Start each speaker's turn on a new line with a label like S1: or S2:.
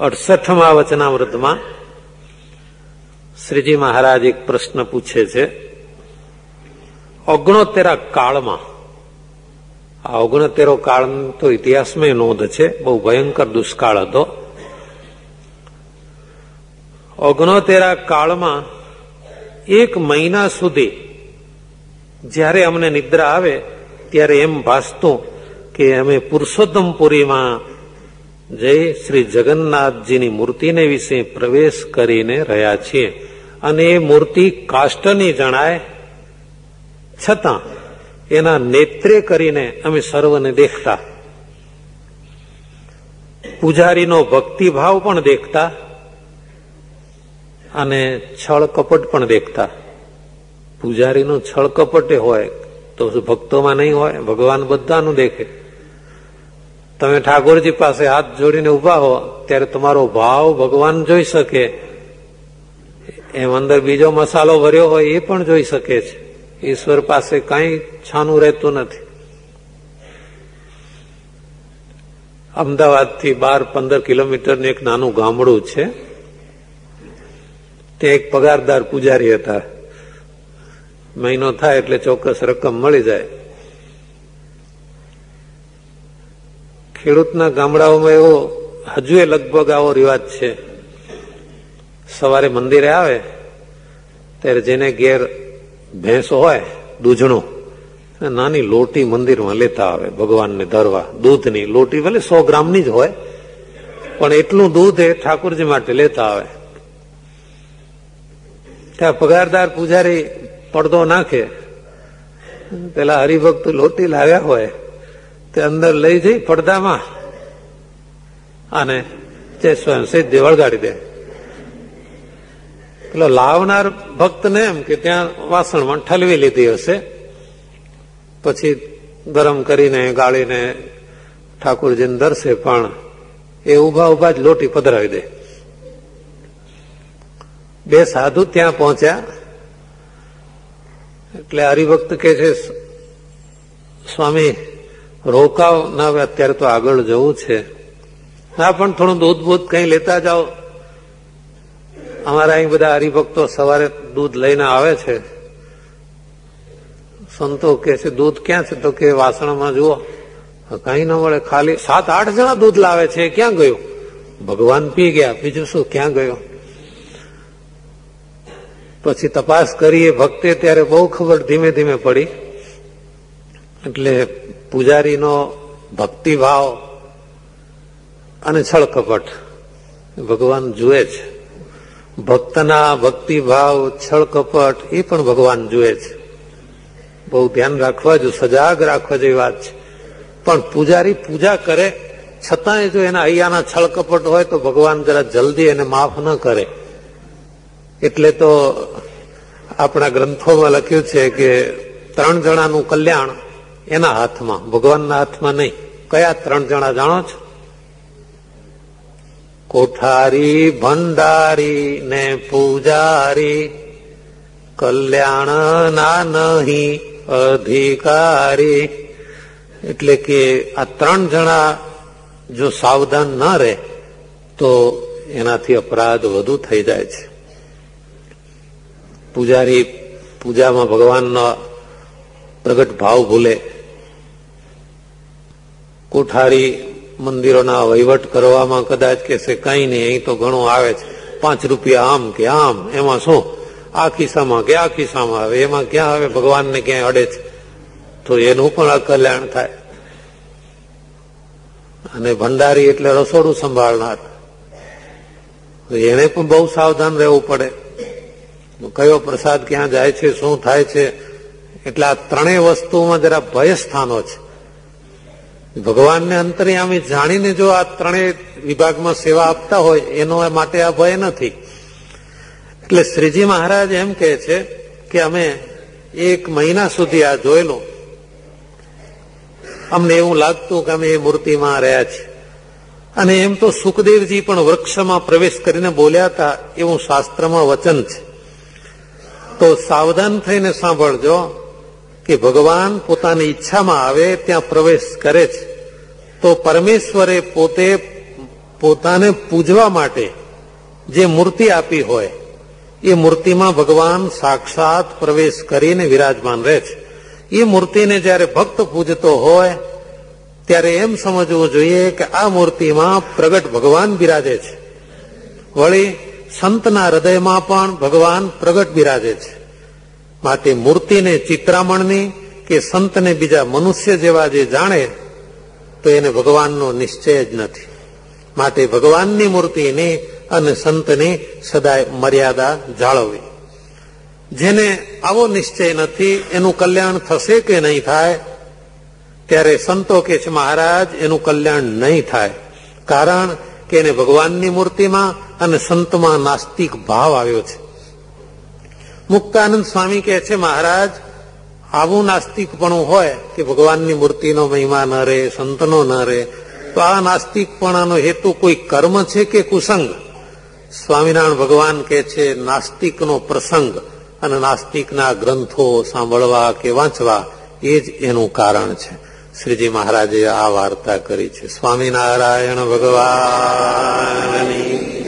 S1: 68મા વચનામૃતમાં શ્રીજી મહારાજ એક પ્રશ્ન પૂછે છે. 69 કાળમાં, આ 69 કાળ તો ઇતિહાસમાં નોંધ છે, બહુ ભયંકર દુષ્કાળ હતો. 69 કાળમાં 1 મહિના સુધી જ્યારે અમને નિદ્રા આવે ત્યારે એમ ભાસતું કે અમે પુરુષોત્તમપુરીમાં જઈ શ્રી જગન્નાથજીની મૂર્તિને વિશે પ્રવેશ કરીને રહ્યા છીએ. અને એ મૂર્તિ કાષ્ટની જણાય, છતાં એના નેત્રે કરીને અમે સર્વને દેખતા. પૂજારીનો ભક્તિભાવ પણ દેખતા અને છળ કપટ પણ દેખતા. પૂજારીનું છળ કપટે હોય તો ભક્તોમાં નહીં હોય? ભગવાન બધાનું દેખે. તમે ઠાકોરજી પાસે હાથ જોડીને ઉભા હો ત્યારે તમારો ભાવ ભગવાન જોઈ શકે, એમ અંદર બીજો મસાલો ભર્યો હોય એ પણ જોઈ શકે છે. ઈશ્વર પાસે કઈ છાનું રહેતું નથી. અમદાવાદથી 12-15 કિલોમીટરનું એક નાનું ગામડું છે. તે એક પગારદાર પૂજારી હતા. મહિનો થાય એટલે ચોક્કસ રકમ મળી જાય. ખેડૂતના ગામડાઓમાં એવો હજુ લગભગ આવો રિવાજ છે. સવારે મંદિરે આવે ત્યારે જેને ઘેર ભેંસો હોય, દૂધણું, નાની લોટી મંદિરમાં લેતા આવે ભગવાનને ધરવા. દૂધની લોટી ભલે 100 ગ્રામની જ હોય, પણ એટલું દૂધ એ ઠાકોરજી માટે લેતા આવે. ત્યાં પગારદાર પૂજારી પડદો નાખે, પેલા હરિભક્ત લોટી લાવ્યા હોય તે અંદર લઈ જઈ પડદામાં અને જે સ્વયંસિદ્ધિ વળગાડી દે. પેલો લાવનાર ભક્તને એમ કે ત્યાં વાસણમાં ઠલવી લીધી હશે, પછી ગરમ કરીને ગાળીને ઠાકોરજીને દર્શે, પણ એ ઉભા ઉભા જ લોટી પધરાવી દે. 2 સાધુ ત્યાં પહોંચ્યા એટલે હરિભક્ત કે છે, સ્વામી રોકાવ ના, હવે અત્યારે તો આગળ જવું છે. ના, પણ થોડું દૂધ બૂધ કઈ લેતા જાઓ. અમારા અહીં બધા હરિભક્તો સવારે દૂધ લઈને આવે છે. સંતો કે છે દૂધ ક્યાં છે? તો કે વાસણમાં જુઓ. કઈ ન મળે, ખાલી 7-8 જણા દૂધ લાવે છે. ક્યાં ગયું? ભગવાન પી ગયા, બીજું શું, ક્યાં ગયો? પછી તપાસ કરીએ ભક્તે ત્યારે બહુ ખબર ધીમે ધીમે પડી. એટલે પૂજારીનો ભક્તિભાવ અને છળકપટ ભગવાન જુએ છે. ભક્તના ભક્તિભાવ, છળકપટ એ પણ ભગવાન જુએ છે. બહુ ધ્યાન રાખવા જો, સજાગ રાખવા જેવી વાત છે. પણ પૂજારી પૂજા કરે છતાંય જો એના અહીંયાના છળકપટ હોય તો ભગવાન જરા જલ્દી એને માફ ન કરે. એટલે તો આપણા ગ્રંથોમાં લખ્યું છે કે 3 જણાનું કલ્યાણ એના હાથમાં, ભગવાનના હાથમાં નહીં. કયા 3 જણા જાણો છો? કોઠારી, ભંડારી ને પૂજારી, કલ્યાણ ના નહીં અધિકારી. એટલે કે આ 3 જણા જો સાવધાન ન રહે તો એનાથી અપરાધ વધુ થઈ જાય છે. પૂજારી પૂજામાં ભગવાનનો પ્રગટ ભાવ ભૂલે. કોઠારી મંદિરોના વહીવટ કરવામાં કદાચ કહેશે કઈ નહીં, અહીં તો ઘણું આવે છે, 5 રૂપિયા આમ કે આમ, એમાં શું, આ ખિસ્સામાં કે આ ખિસ્સામાં આવે, એમાં ક્યાં આવે ભગવાનને ક્યાંય અડે છે, તો એનું પણ અકલ્યાણ થાય. અને ભંડારી એટલે રસોડું સંભાળનાર, એને પણ બહુ સાવધાન રહેવું પડે. કયો પ્રસાદ ક્યાં જાય છે, શું થાય છે. એટલે આ 3 વસ્તુમાં જરા ભય સ્થાનો છે. ભગવાનને અંતર્યામી જાણીને જો આ 3 વિભાગમાં સેવા આપતા હોય એનો માટે આ ભય નથી. એટલે શ્રીજી મહારાજ એમ કહે છે કે અમે 1 મહિના સુધી આ જોયેલું. અમને એવું લાગતું કે અમે એ મૂર્તિમાં રહ્યા છીએ. અને એમ તો સુખદેવજી પણ વૃક્ષમાં પ્રવેશ કરીને બોલ્યા હતા એવું શાસ્ત્રમાં વચન છે. તો સાવધાન થઈને સાંભળજો કે ભગવાન પોતાની ઈચ્છામાં આવે ત્યાં પ્રવેશ કરે છે. તો પરમેશ્વરે પોતે પોતાને પૂજવા માટે જે મૂર્તિ આપી હોય એ મૂર્તિમાં ભગવાન સાક્ષાત પ્રવેશ કરીને વિરાજમાન રહે છે. એ મૂર્તિને જ્યારે ભક્ત પૂજતો હોય ત્યારે એમ સમજવું જોઈએ કે આ મૂર્તિમાં પ્રગટ ભગવાન બિરાજે છે. વળી સંતના હૃદયમાં પણ ભગવાન પ્રગટ બિરાજે છે. માટે મૂર્તિને ચિત્રામણની કે સંતને બીજા મનુષ્ય જેવા જે જાણે તો એને ભગવાનનો નિશ્ચય જ નથી. માટે ભગવાનની મૂર્તિની અને સંતની સદાય મર્યાદા જાળવવી. જેને આવો નિશ્ચય નથી એનું કલ્યાણ થશે કે નહીં થાય, ત્યારે સંતો કે છે મહારાજ એનું કલ્યાણ નહીં થાય. કારણ કે એને ભગવાનની મૂર્તિમાં અને સંતમાં નાસ્તિક ભાવ આવ્યો છે. મુક્તાનંદ સ્વામી કહે છે મહારાજ આવું નાસ્તિકપણું હોય કે ભગવાનની મૂર્તિનો મહિમા ન રહે, સંતનો ન રહે, તો આ નાસ્તિકપણાનો હેતુ કોઈ કર્મ છે કે કુસંગ? સ્વામિનારાયણ ભગવાન કહે છે નાસ્તિકનો પ્રસંગ અને નાસ્તિકના ગ્રંથો સાંભળવા કે વાંચવા એ જ એનું કારણ છે. શ્રીજી મહારાજે આ વાર્તા કરી છે. સ્વામિનારાયણ ભગવાનની